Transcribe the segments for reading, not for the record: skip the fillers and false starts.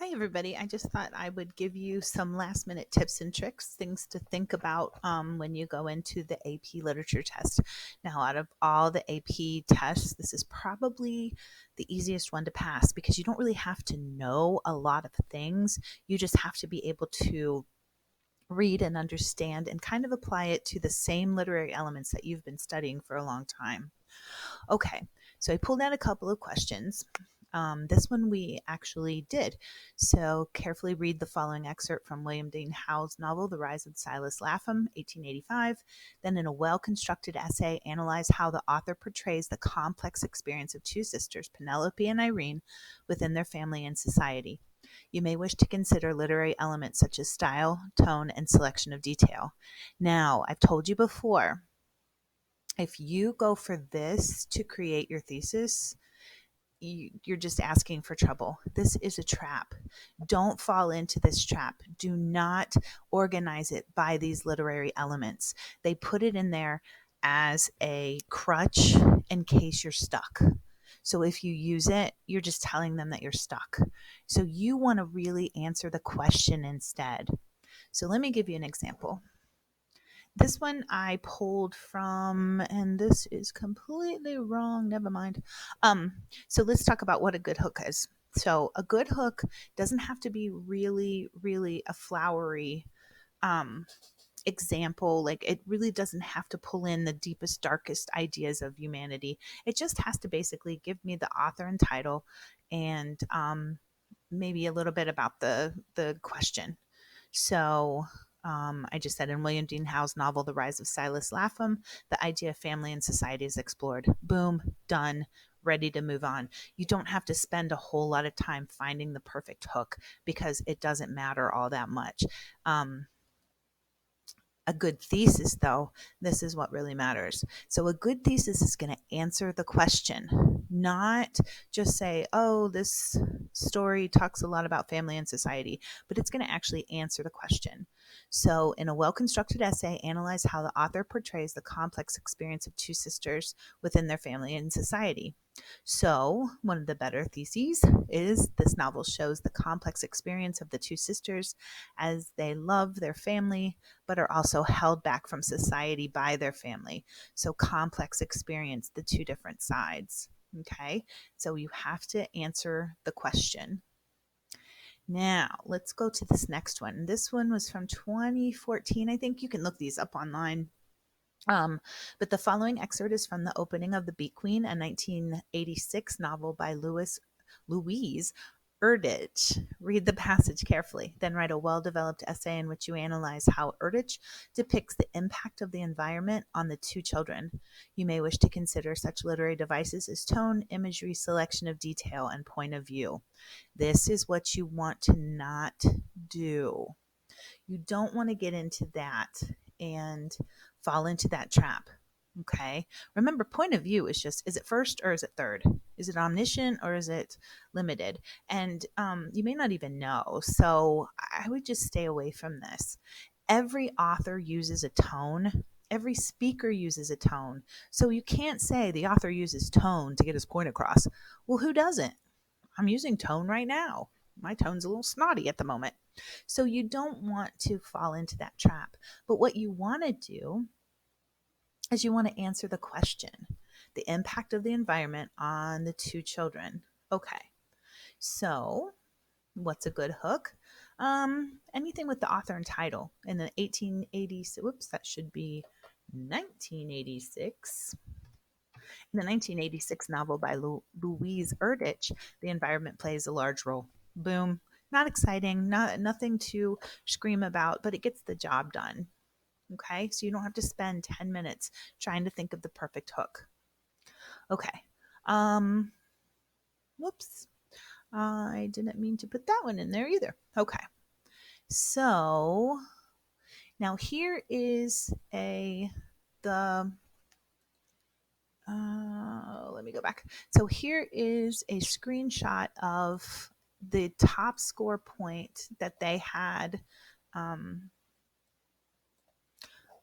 Hi, everybody. I just thought I would give you some last minute tips and tricks, things to think about when you go into the AP literature test. Now, out of all the AP tests, this is probably the easiest one to pass because you don't really have to know a lot of things. You just have to be able to read and understand and kind of apply it to the same literary elements that you've been studying for a long time. Okay, so I pulled out a couple of questions. This one we actually did. So carefully read the following excerpt from William Dean Howell's novel, The Rise of Silas Lapham, 1885. Then, in a well constructed essay, analyze how the author portrays the complex experience of two sisters, Penelope and Irene, within their family and society. You may wish to consider literary elements such as style, tone, and selection of detail. Now, I've told you before, if you go for this to create your thesis, you're just asking for trouble. This is a trap. Don't fall into this trap. Do not organize it by these literary elements. They put it in there as a crutch in case you're stuck. So if you use it, you're just telling them that you're stuck. So you want to really answer the question instead. So let me give you an example. This one I pulled from, and this is completely wrong. Never mind. So let's talk about what a good hook is. So a good hook doesn't have to be really, really a flowery um, example. Like it really doesn't have to pull in the deepest, darkest ideas of humanity. It just has to basically give me the author and title, and maybe a little bit about the question. So I just said in William Dean Howe's novel, The Rise of Silas Lapham, the idea of family and society is explored. Boom, done, ready to move on. You don't have to spend a whole lot of time finding the perfect hook because it doesn't matter all that much. A good thesis, though, this is what really matters. So, a good thesis is going to answer the question, not just say, oh, this story talks a lot about family and society, but it's going to actually answer the question. So, in a well constructed essay, analyze how the author portrays the complex experience of two sisters within their family and society. So, one of the better theses is this novel shows the complex experience of the two sisters as they love their family but are also held back from society by their family. So, complex experience, the two different sides. Okay, so you have to answer the question. Now, let's go to this next one. This one was from 2014. I think you can look these up online. Um, but the following excerpt is from the opening of The Beat Queen, a 1986 novel by Louise Erdrich. Read the passage carefully, then write a well-developed essay in which you analyze how Erdrich depicts the impact of the environment on the two children. You may wish to consider such literary devices as tone, imagery, selection of detail, and point of view. This is what you want to not do. You don't want to get into that and fall into that trap. Okay. Remember, point of view is just, is it first or is it third? Is it omniscient or is it limited? And you may not even know. So I would just stay away from this. Every author uses a tone. Every speaker uses a tone. So you can't say the author uses tone to get his point across. Well, who doesn't? I'm using tone right now. My tone's a little snotty at the moment. So you don't want to fall into that trap. But what you want to do is you want to answer the question, the impact of the environment on the two children. Okay, so what's a good hook? Anything with the author and title. In the 1880s, whoops, that should be 1986. In the 1986 novel by Louise Erdrich, the environment plays a large role. Boom. Not exciting, nothing to scream about, but it gets the job done. Okay, so you don't have to spend 10 minutes trying to think of the perfect hook. Okay. Um, whoops. I didn't mean to put that one in there either. Okay. So now here is the let me go back. So here is a screenshot of the top score point that they had. Um,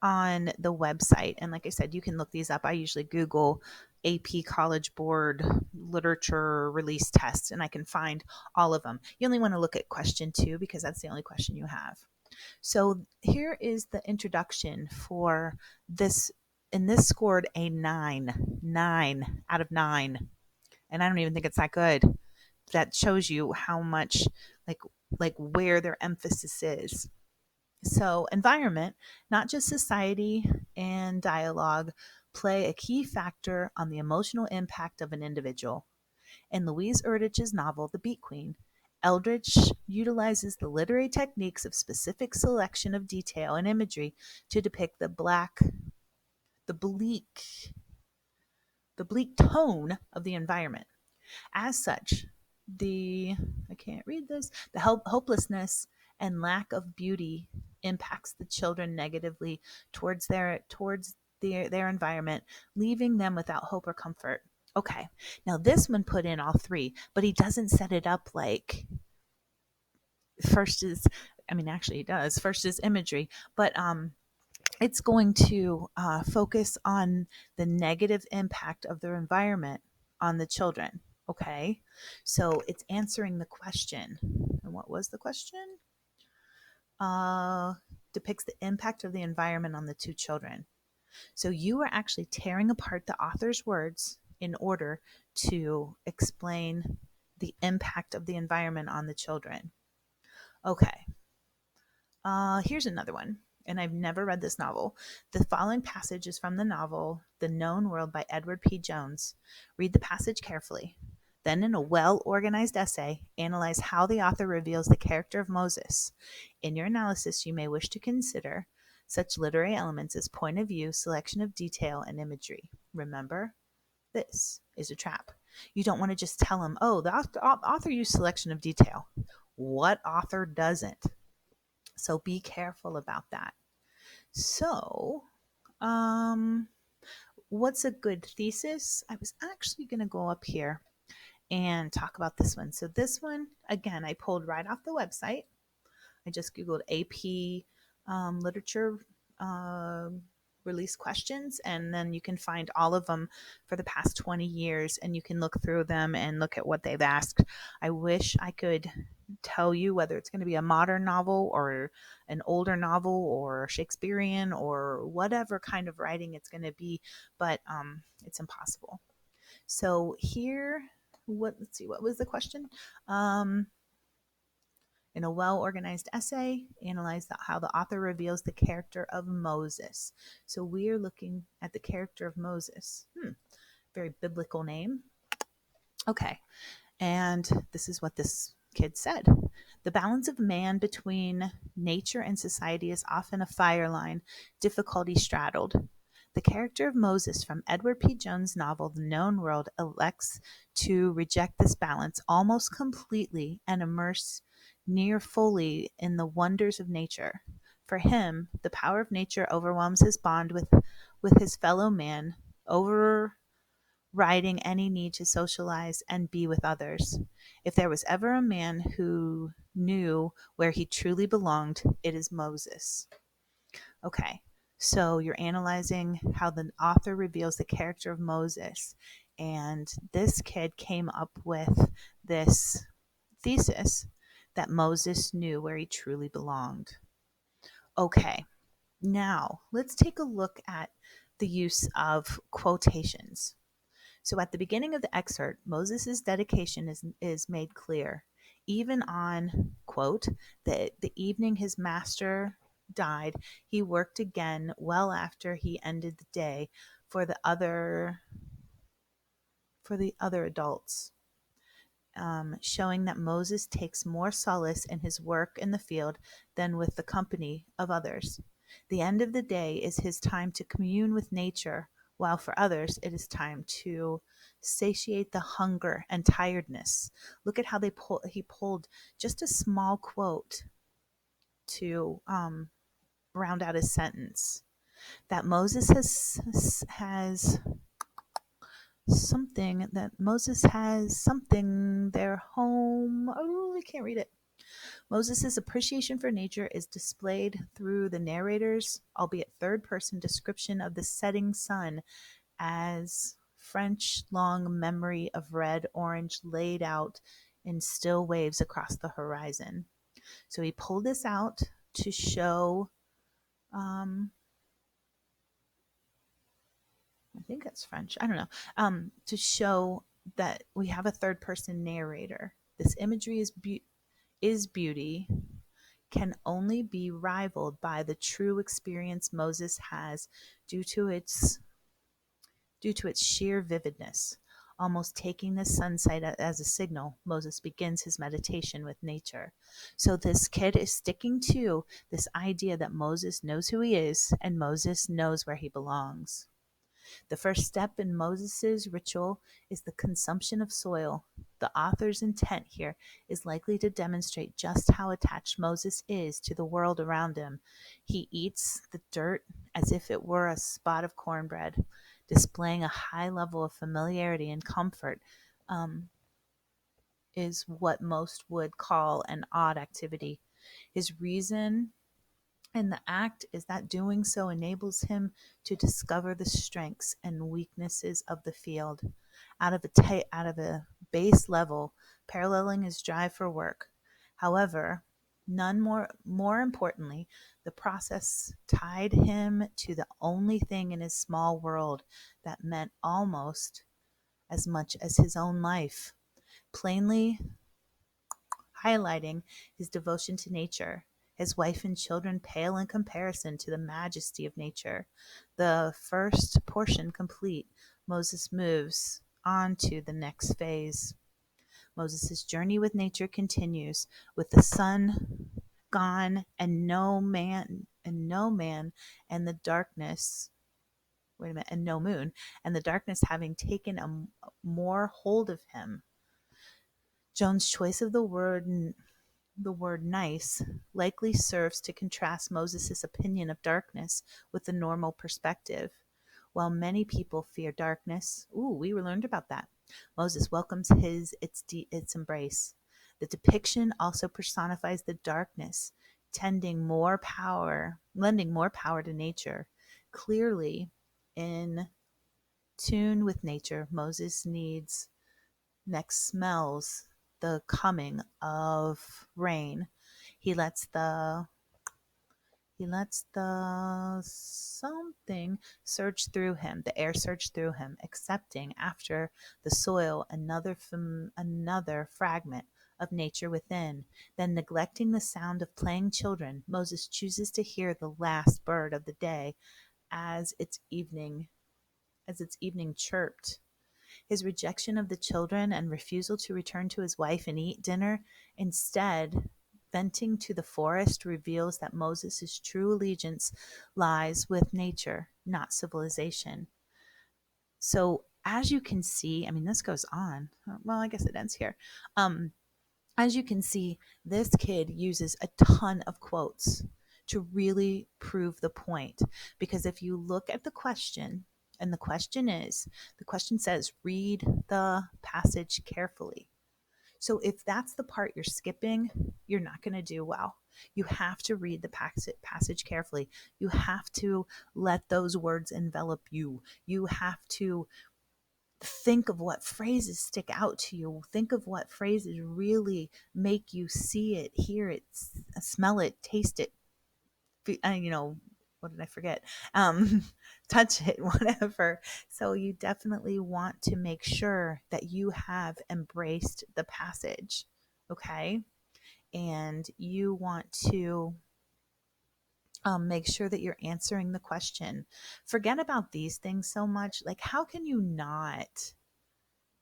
on the website. And like I said, you can look these up. I usually Google AP College Board literature release tests and I can find all of them. You only want to look at question 2 because that's the only question you have. So here is the introduction for this, and this scored a 9 out of 9. And I don't even think it's that good. That shows you how much like where their emphasis is. So, environment, not just society and dialogue, play a key factor on the emotional impact of an individual. In Louise Erdrich's novel, The Beat Queen, Eldridge utilizes the literary techniques of specific selection of detail and imagery to depict the bleak, the bleak tone of the environment. As such, the I can't read this. The hopelessness and lack of beauty impacts the children negatively towards their environment, leaving them without hope or comfort. Okay, now this one put in all 3, but he doesn't set it up like first is. I mean, actually, he does. First is imagery, but it's going to focus on the negative impact of their environment on the children. Okay, so it's answering the question. And what was the question? Depicts the impact of the environment on the 2 children. So you are actually tearing apart the author's words in order to explain the impact of the environment on the children. Okay, here's another one, and I've never read this novel. The following passage is from the novel The Known World by Edward P. Jones. Read the passage carefully. Then, in a well-organized essay, analyze how the author reveals the character of Moses. In your analysis, you may wish to consider such literary elements as point of view, selection of detail, and imagery. Remember, this is a trap. You don't want to just tell them, oh, the author used selection of detail. What author doesn't? So be careful about that. So, what's a good thesis? I was actually going to go up here and talk about this one. So this one, again, I pulled right off the website. I just Googled AP literature release questions, and then you can find all of them for the past 20 years, and you can look through them and look at what they've asked. I wish I could tell you whether it's going to be a modern novel or an older novel or Shakespearean or whatever kind of writing it's going to be, but it's impossible. So here, let's see, what was the question? In a well-organized essay, analyze how the author reveals the character of Moses. So we are looking at the character of Moses. Very biblical name. Okay, and this is what this kid said. The balance of man between nature and society is often a fire line, difficulty straddled. The character of Moses from Edward P. Jones' novel The Known World elects to reject this balance almost completely and immerse near fully in the wonders of nature. For him, the power of nature overwhelms his bond with his fellow man, overriding any need to socialize and be with others. If there was ever a man who knew where he truly belonged, it is Moses. Okay, so you're analyzing how the author reveals the character of Moses. And this kid came up with this thesis that Moses knew where he truly belonged. Okay, now let's take a look at the use of quotations. So at the beginning of the excerpt, Moses' dedication is made clear. Even on, quote, the evening his master died, he worked again well after he ended the day for the other adults. Showing that Moses takes more solace in his work in the field than with the company of others. The end of the day is his time to commune with nature, while for others it is time to satiate the hunger and tiredness. Look at how he pulled just a small quote to round out his sentence. That Moses has something, their home. Oh, I can't read it. Moses' appreciation for nature is displayed through the narrator's, albeit third person, description of the setting sun as French long memory of red orange laid out in still waves across the horizon. So he pulled this out to show, I think that's French, I don't know, to show that we have a third person narrator. This imagery is beauty, can only be rivaled by the true experience Moses has due to its sheer vividness. Almost taking the sunset as a signal, Moses begins his meditation with nature. So this kid is sticking to this idea that Moses knows who he is and Moses knows where he belongs. The first step in Moses' ritual is the consumption of soil. The author's intent here is likely to demonstrate just how attached Moses is to the world around him. He eats the dirt as if it were a spot of cornbread, displaying a high level of familiarity and comfort. Is what most would call an odd activity. His reason and the act is that doing so enables him to discover the strengths and weaknesses of the field out of a base level, paralleling his drive for work. However, none more importantly, the process tied him to the only thing in his small world that meant almost as much as his own life, plainly highlighting his devotion to nature. His wife and children pale in comparison to the majesty of nature. The first portion complete, Moses moves on to the next phase. Moses' journey with nature continues with the sun gone and no man and the darkness and no moon and the darkness having taken a more hold of him. Jones' choice of the word nice likely serves to contrast Moses' opinion of darkness with the normal perspective. While many people fear darkness, we learned about that. Moses welcomes its embrace. The depiction also personifies the darkness, lending more power to nature. Clearly, in tune with nature, Moses next smells the coming of rain. He lets the something surge through him, the air surge through him, accepting after the soil another fragment of nature within. Then, neglecting the sound of playing children, Moses chooses to hear the last bird of the day as its evening chirped. His rejection of the children and refusal to return to his wife and eat dinner, instead venting to the forest, reveals that Moses' true allegiance lies with nature, not civilization. So as you can see, this goes on. Well, I guess it ends here. As you can see, this kid uses a ton of quotes to really prove the point. Because if you look at the question, and the question says, read the passage carefully. So if that's the part you're skipping, you're not going to do well. You have to read the passage carefully. You have to let those words envelop you. You have to think of what phrases stick out to you. Think of what phrases really make you see it, hear it, smell it, taste it, what did I forget? Touch it, whatever. So you definitely want to make sure that you have embraced the passage, okay? And you want to make sure that you're answering the question. Forget about these things so much. Like, how can you not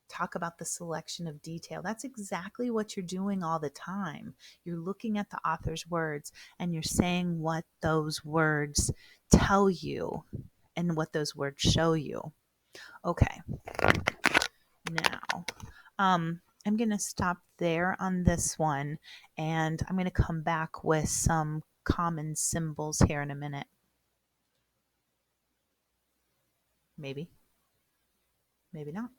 talk about the selection of detail? That's exactly what you're doing all the time. You're looking at the author's words and you're saying what those words tell you and what those words show you. Okay. Now, I'm going to stop there on this one, and I'm going to come back with some common symbols here in a minute. Maybe. Maybe not.